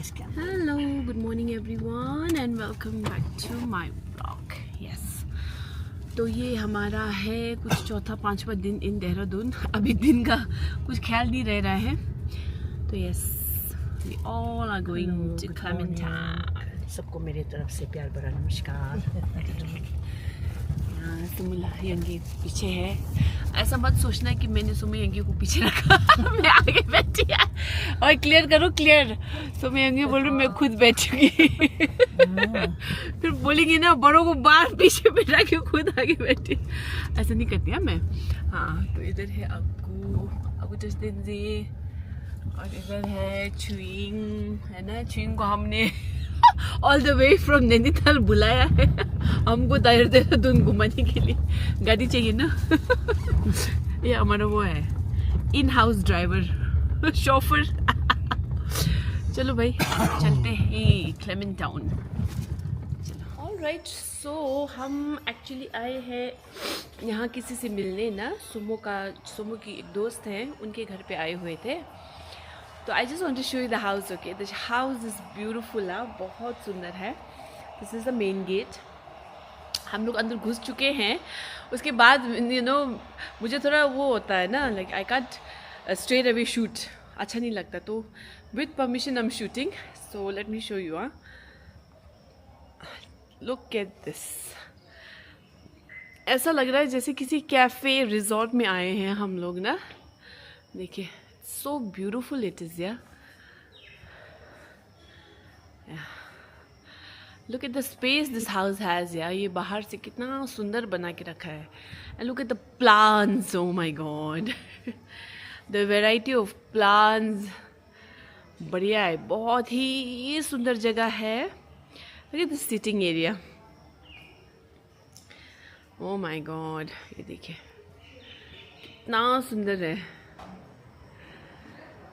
Hello, good morning everyone and welcome back to my vlog. Yes, तो ये हमारा है कुछ चौथा पांचवा दिन इन देहरादून. अभी दिन का कुछ ख्याल नहीं रह रहा है. तो yes, we all are going to Clementine. सबको मेरी तरफ से प्यार भरा नमस्कार. सुमुला यंगी पीछे है. ऐसा मत सोचना कि मैंने सुमी यंगी को पीछे रखा. मैं आगे बैठी है. और क्लियर करो, क्लियर. सुमी यंगी बोल रही मैं खुद बैठूंगी. फिर बोलेंगी ना बड़ों को बाहर पीछे बैठा के खुद आगे बैठी. ऐसा नहीं करती है मैं. हाँ, तो इधर है अबू जसदिन और इधर है चुइंग, है ना. चुइंग को हमने all the way from Nainital बुलाया है हमको देहरादून घुमाने के लिए. गाड़ी चाहिए ना. ये हमारा वो है इन हाउस ड्राइवर, शोफर. चलो भाई चलते हैं क्लेमेंटाउन. ऑलराइट, सो हम एक्चुअली आए हैं यहाँ किसी से मिलने ना. सुमो की एक दोस्त है, उनके घर पे आए हुए थे. तो I just want to show you the house. Okay, the house is beautiful. बहुत सुंदर है. This is the main gate. हम लोग अंदर घुस चुके हैं. उसके बाद यू नो मुझे थोड़ा वो होता है ना, like I can't straight away shoot. अच्छा नहीं लगता. तो with permission I am shooting. So let me show you. Look at this. ऐसा लग रहा है जैसे किसी कैफ़े रिजॉर्ट में आए हैं हम लोग ना. देखिए, so beautiful it is. Yeah, look at the space this house has. Yeah, ये बाहर से कितना सुंदर बना के रखा है. And look at the plants. Oh my god. The variety of plants. बढ़िया है. बहुत ही सुंदर जगह है. Look at the sitting area. Oh my god. ये देखिए कितना सुंदर है.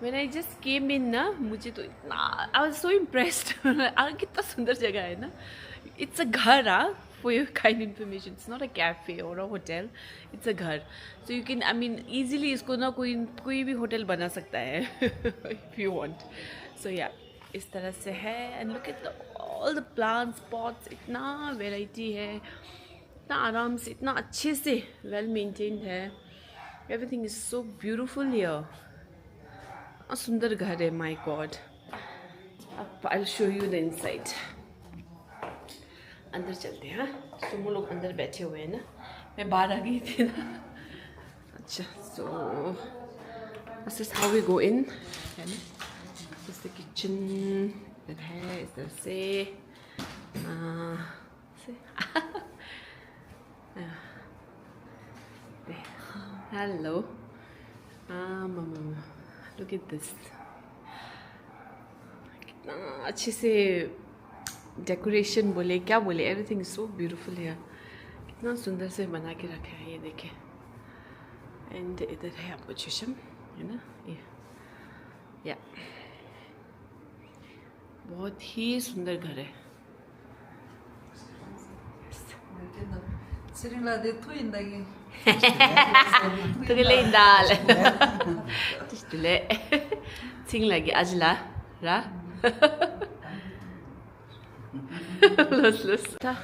When I just came in ना, मुझे तो इतना I was so impressed. कितना सुंदर जगह है ना. It's a घर. For your kind information, it's not a cafe or a hotel. It's a घर. So you can, I mean, easily इसको ना कोई भी होटल बना सकता है if you want. So yeah, इस तरह से है. And look at all the plants, pots. इतना variety है. इतना आराम से, इतना अच्छे से well maintained है. Everything is so beautiful here. सुंदर घर है. माई गॉड. अब I show you the inside. अंदर चलते हैं. सुमो लोग अंदर बैठे हुए हैं ना. मैं बाहर आ गई थी ना. अच्छा, so this is how we go in, है ना. This the kitchen. इधर है इस तरह से. हेलो. मामा, look at this. कितना अच्छे से डेकोरेशन बोले क्या बोले, एवरीथिंग इज सो ब्यूटीफुल है. कितना सुंदर से बना के रखा है. ये देखें. एंड इधर है आपको चशम, है ना. ये या बहुत ही सुंदर घर है. Tuloy-indal. Just tuloy. Sing lagi. Ajla. Ra. Los. Ta.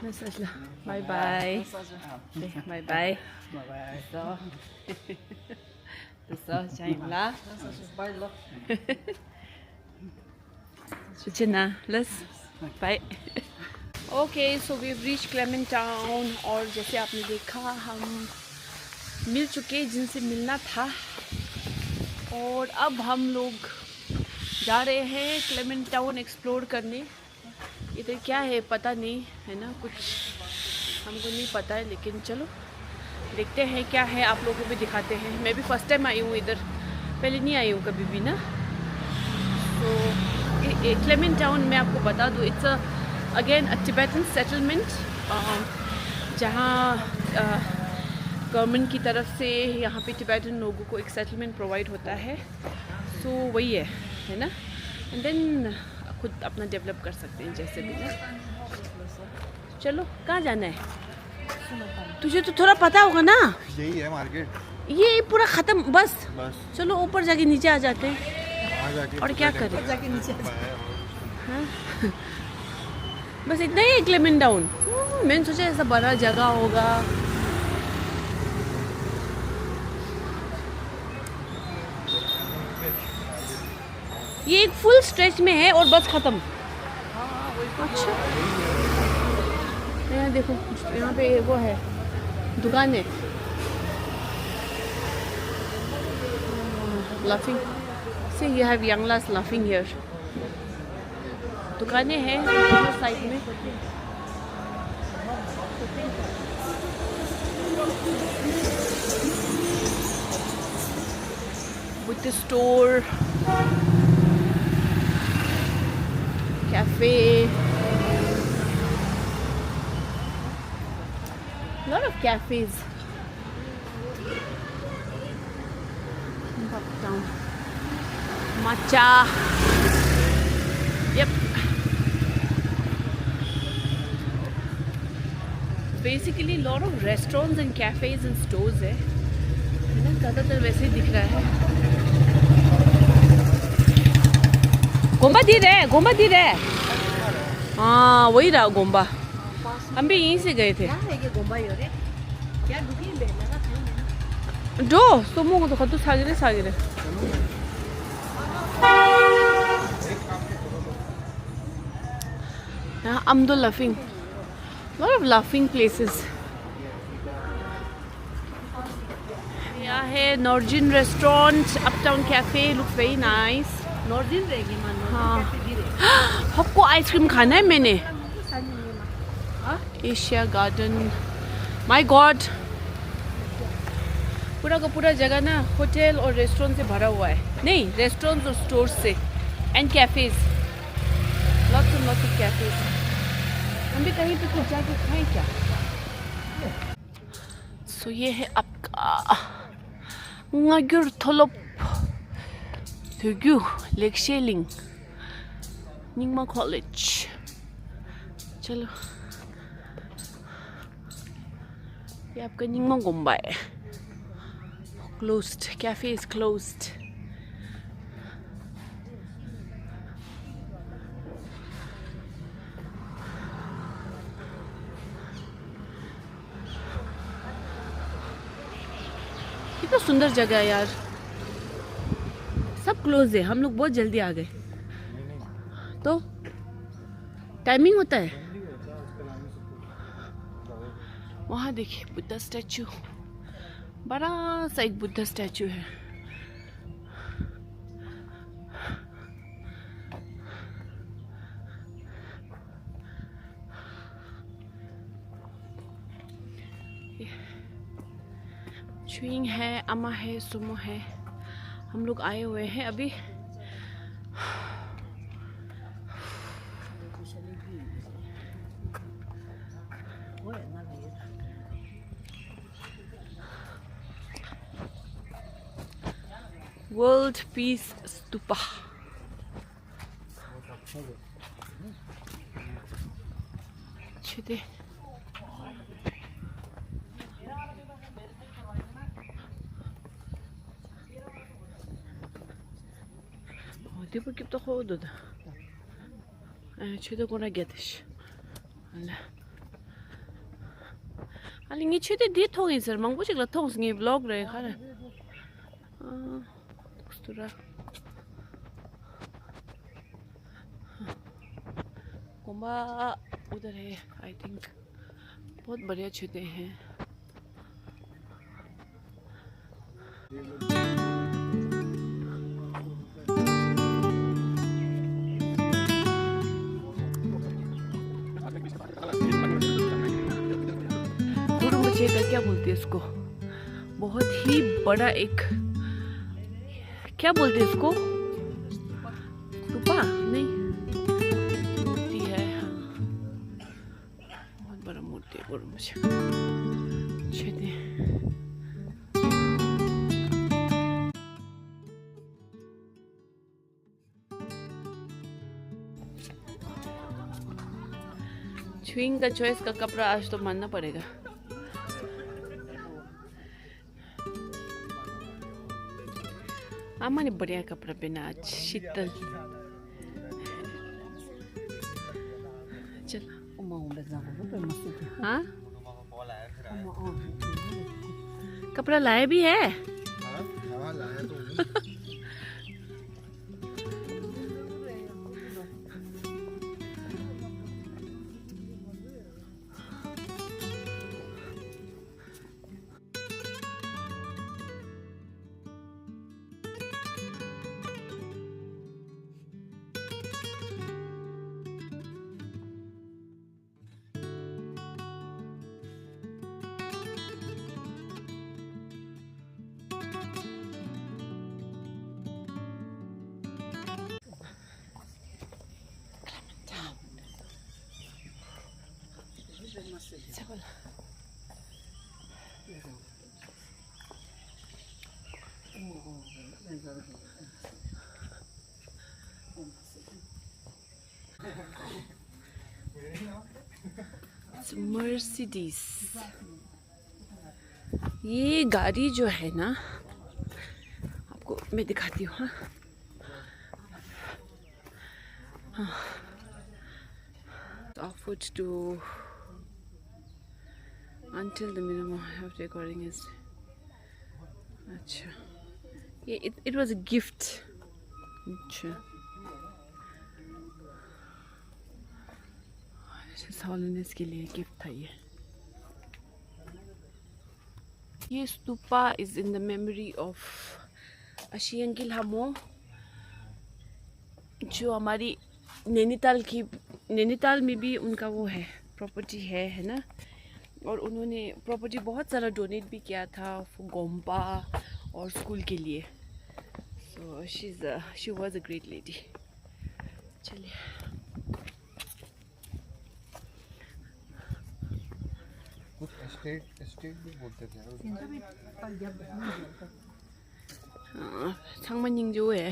Masajla. Bye bye. Bye bye. So. So, Jaimla. Suchina. Let's. Bye. Okay, so we've reached Clementine. और जैसे आपने देखा हम मिल चुके जिनसे मिलना था. और अब हम लोग जा रहे हैं क्लेमेंटाउन एक्सप्लोर करने. इधर क्या है पता नहीं, है ना. कुछ हमको नहीं पता है, लेकिन चलो देखते हैं क्या है. आप लोगों को भी दिखाते हैं. मैं भी फर्स्ट टाइम आई हूँ इधर. पहले नहीं आई हूँ कभी भी ना. तो क्लेमेंटाउन मैं आपको बता दूँ, it's again a Tibetan settlement. जहाँ गवर्नमेंट की तरफ से यहाँ पे टिबेटन लोगों को एक सेटलमेंट प्रोवाइड होता है, तो वही है ना। एंड देन खुद अपना डेवलप कर सकते हैं जैसे भी ना। चलो कहाँ जाना है? तुझे तो थोड़ा पता होगा ना। यही है मार्केट, ये पूरा ख़त्म बस। बस चलो ऊपर जाके नीचे आ जाते हैं और क्या करें। जाके नीचे हाँ? बस इतना ही क्लेमेंट डाउन। मैंने सोचा ऐसा बड़ा जगह होगा। ये एक फुल स्ट्रेच में है और बस खत्म। अच्छा यहाँ देखो, यहाँ पे वो है दुकान है। लाफिंग से यू हैव यंगलास लाफिंग हियर। दुकानें हैं साइड में। Buddha store, cafe, a lot of cafes. Uptown. Matcha. Yep. Basically lot of restaurants and cafes and stores है ना, ज़्यादातर वैसे ही दिख रहा है। गोम्बा धीरे है, गोम्बा धीरे है। हाँ वही रहा गोम्बा, हम भी यहीं से गए थे। जो सोमो को तो खतु सागिरे सागिरे। यहाँ अम्दो laughing, lot of laughing places. यहाँ है Norzin restaurant, uptown cafe, looks very nice. Norzin रहेगी मानो। हाँ आपको आइसक्रीम खाना है मैंने। एशिया गार्डन, माय गॉड पूरा का पूरा जगह ना होटल और रेस्टोरेंट से भरा हुआ है। नहीं, रेस्टोरेंट्स और स्टोर्स से, and cafes, lots and lots of cafes. हम भी कहीं पे कुछ जाके खाएं क्या? सो ये है आपका Ngagur Tholop Thugu Lake Sheling Nyingma College. चलो ये आपका निंगमा गोम्बा है। Closed, cafe is closed. कितना सुंदर जगह है यार। सब क्लोज है, हम लोग बहुत जल्दी आ गए। तो टाइमिंग होता है। वहाँ देखिए बुद्धा स्टैचू, बड़ा सा एक बुद्धा स्टैचू है। चुइंग है, अमा है, सुमो है। हम लोग आए हुए हैं अभी। World peace stupa. छुदे 어디볼 깁도 호도다. 최대 고나 게듯이. 아니 이 최대 뒤에 통이 있어. 망보식라 통승이 블로그래 가래. 스토라. गोम्बा उधर है। आई थिंक बहुत बढ़िया छुते हैं। का क्या बोलते हैं इसको, बहुत ही बड़ा एक, क्या बोलते हैं इसको, स्तूपा नहीं, मूर्ति है। हाँ बहुत बड़ा मूर्ति है। मुझे छुइंग का चॉइस का कपड़ा आज तो मानना पड़ेगा। आमा ने बढ़िया कपड़ा पहना आज, शीतल। चल हाँ कपड़ा लाए भी है। मर्सिडीज। ये गाड़ी जो है ना, आपको मैं दिखाती हूँ। हाँ offered to until the minimum of recording is अच्छा ये it was a gift। अच्छा हॉलिनेस के लिए गिफ्ट था ये stupa is in the memory of अशियंगिल हमो, जो हमारी नैनीताल में भी उनका वो है, प्रॉपर्टी है ना। और उन्होंने प्रॉपर्टी बहुत सारा डोनेट भी किया था गोम्बा और स्कूल के लिए। So she was a great lady. चलिए स्टेट भी बोलते थे। 상만닝 좋아해.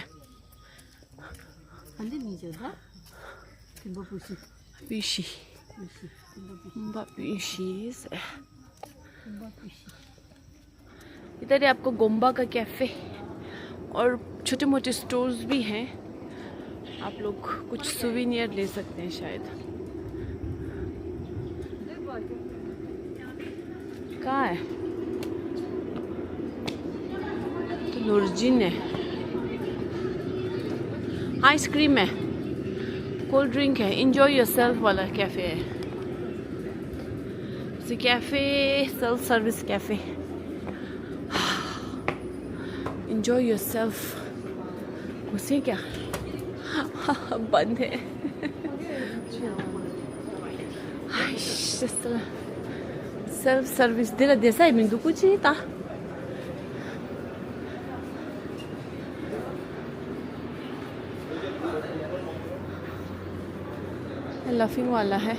완전 미져다. 김보부시. 위시. विशी से। इधर ही आपको गोम्बा का कैफ़े और छोटे मोटे स्टोर्स भी हैं, आप लोग कुछ सुवेनियर ले सकते हैं शायद। कहाँ है? तो नूरजीन है, आइसक्रीम है, कोल्ड ड्रिंक है, इंजॉय योरसेल्फ वाला कैफ़े है। Cafe self service cafe, enjoy yourself. घुसे क्या? बंद है। सेल्फ सर्विस दे देसा है मिंदू कुछ ही था। लफिंग वाला है,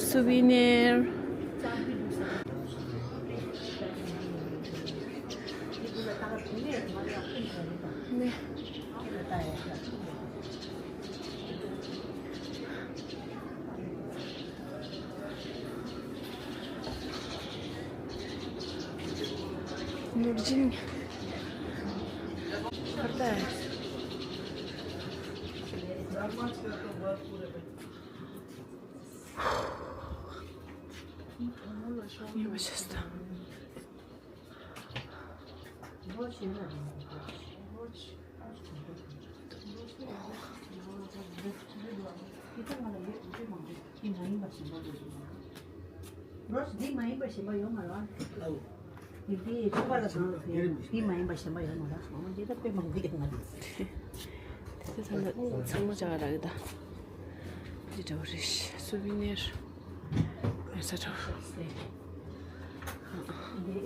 सुवेनियर। नूरजीन करता है। ये 멋있다. 상무 잘하다. 이제 우리 수비니어 ऐसा तो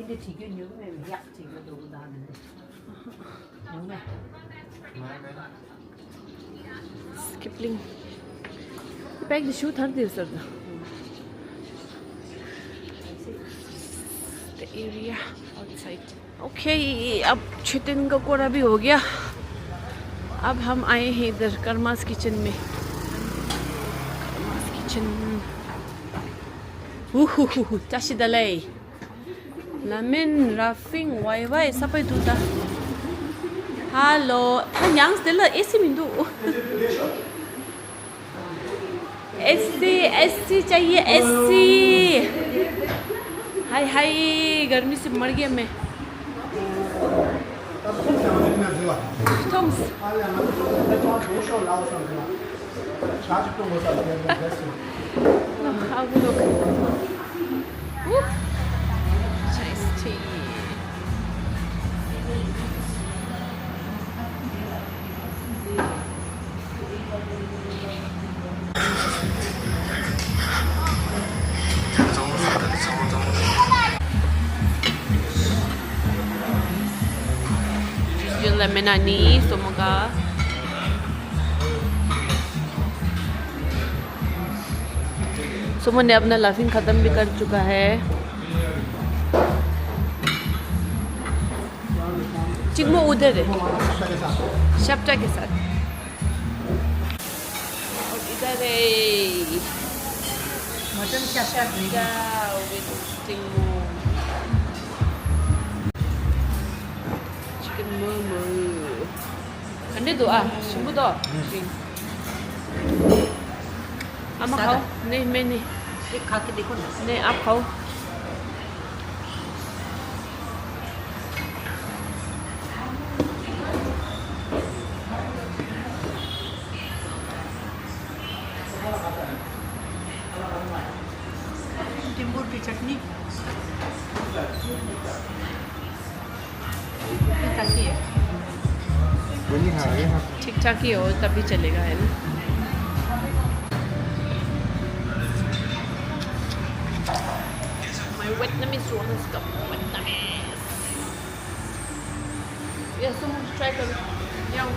इन्हें ठीक है न्यू में याक ठीक है दो दान है न्यू में स्किपलिंग बैग द शूट हर दिस सर द एरिया आउटसाइड। ओके अब चिकन का कोड़ा भी हो गया अब हम आए हैं इधर कर्मास किचन में. Karmas kitchen. Tashi dalay. Lamin, Rafing, why, Sapai Duda. Hello, Tanyang still Esimindu. SC चाहिए SC. हाय गर्मी से मर गया मैं. Thomas. Have a look. Nice tea. Yung lemon ani, semoga. सुमन ने अपना लाफिंग ख़त्म भी कर चुका है. चिकमो उधर है शब्दा के साथ. और इधर है मटन शशा विद चिकमो चिकन मोमो. अंडे दो शिमु दो. अम्मा खाओ. नहीं मैं नहीं. एक खा के देखो ना. नहीं आप खाओ. टिम्बूर की चटनी ठीक ठाक ही हो तभी चलेगा है ना. Vietnamese ones come Vietnamese. Yes, someone try to. Yeah,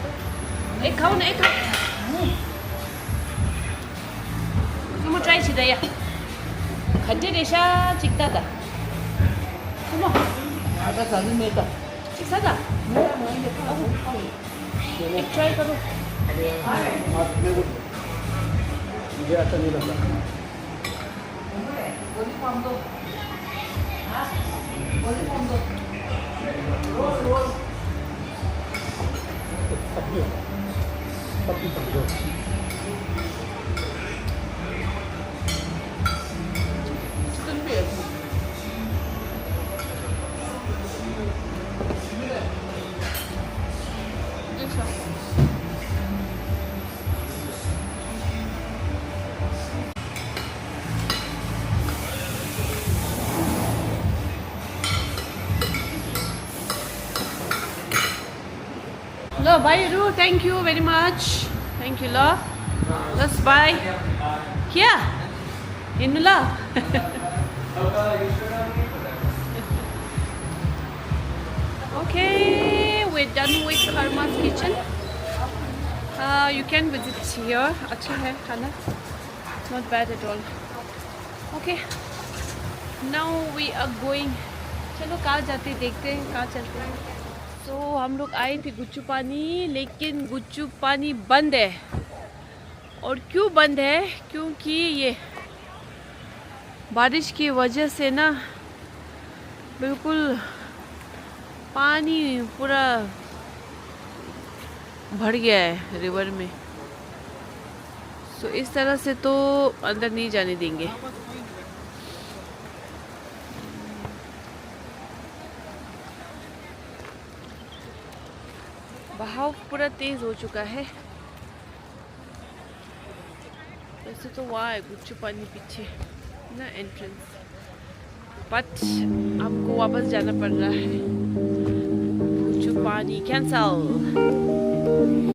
एक खाओ ना एक खाओ. Someone try ची दया. खड्डे रेशा चिकता था. सुनो. आता साली में था. चिकता था. एक try करो. मुझे आता नहीं लगा. Lo, bye Ru, thank you very much. Thank you, Lo. Let's buy. Here. Inula. Okay, we're done with Karma's kitchen. You can visit here. अच्छा है खाना. Not bad at all. Okay. Now we are going. चलो कहाँ जाते देखते हैं कहाँ चलते हैं. तो हम लोग आए थे गुच्चू पानी, लेकिन गुच्चू पानी बंद है. और क्यों बंद है? क्योंकि ये बारिश की वजह से ना बिल्कुल पानी पूरा भर गया है रिवर में. सो इस तरह से तो अंदर नहीं जाने देंगे. बहाव पूरा तेज हो चुका है. वैसे तो वहाँ है गुच्चू पानी पीछे ना एंट्रेंस, बट आपको वापस जाना पड़ रहा है. गुच्चू पानी कैंसल.